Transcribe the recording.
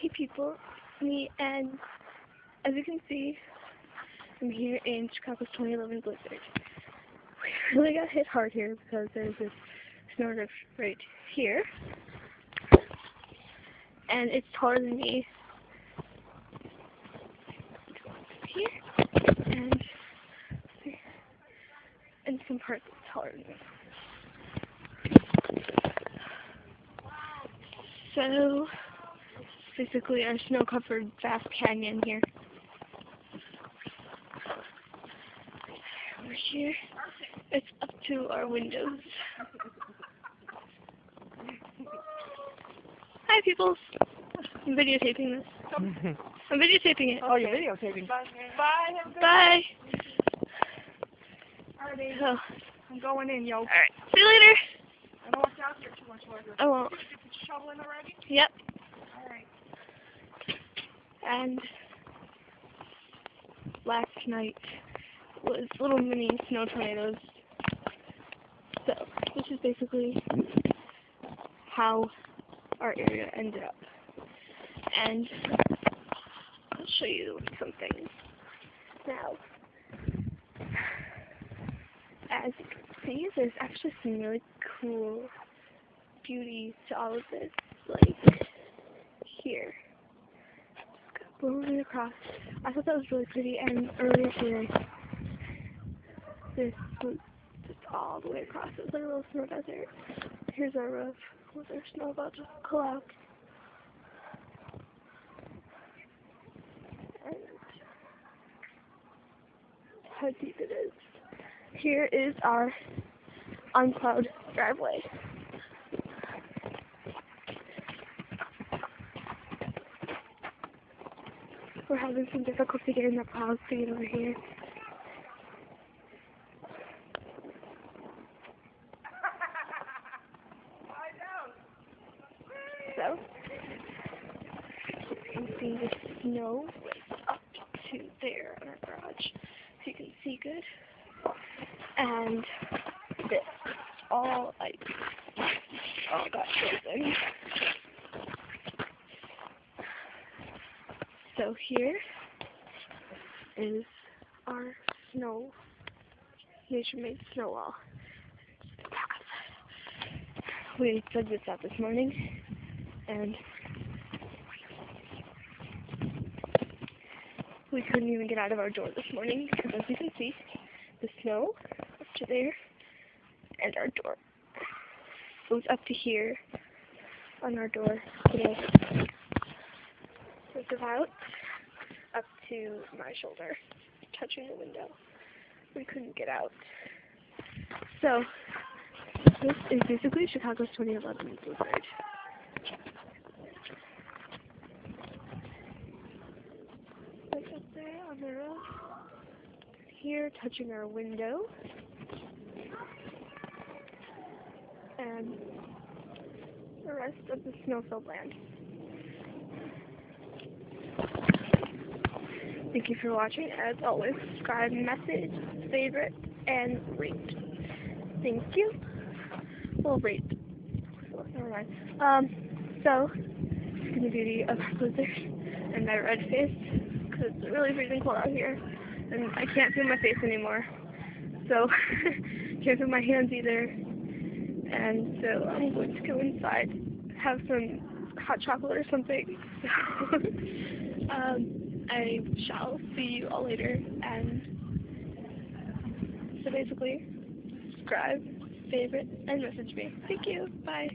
Hey people, me, and as you can see, I'm here in Chicago's 2011 blizzard. We really got hit hard here because there's this snowdrift right here, and it's taller than me. Here, and some parts it's taller than me. So, basically our snow-covered vast canyon here. Over here, it's up to our windows. Hi, peoples. I'm videotaping this. I'm videotaping it. Oh, you're videotaping. Bye. Bye. Bye. Alright, baby. So, I'm going in, yo. alright. See you later. I don't want you out here too much longer. I won't. Did you put your shovel in already? Yep. Alright. And last night was little mini snow tornadoes. So, this is basically how our area ended up. And I'll show you some things. Now, as you can see, there's actually some really cool beauty to all of this. Like, here. Just go moving across. I thought that was really pretty, and earlier today, this was just all the way across. It was like a little snow desert. Here's our roof with our snow about to collapse. And how deep it is. Here is our unplowed driveway. We're having some difficulty getting the plows to get over here. So, you can see the snow up to there in our garage, so you can see good. And this all ice, all got frozen. So here is our snow, nature-made snow wall. We dug this out this morning, and we couldn't even get out of our door this morning because, as you can see, the snow up to there, and our door goes up to here on our door today. It's about up to my shoulder, touching the window. We couldn't get out. So, this is basically Chicago's 2011 blizzard. Like up there on the roof. Here, touching our window. And the rest of the snow-filled land. Thank you for watching. As always, subscribe, message, favorite, and rate. Thank you. Well, rate. Oh, never mind. So, the beauty of our blizzard and my red face, because it's really freezing cold out here, and I can't feel my face anymore. So, can't feel my hands either. And so, I'm going to go inside, have some hot chocolate or something. I shall see you all later, and so basically, subscribe, favorite, and message me. Thank you. Bye.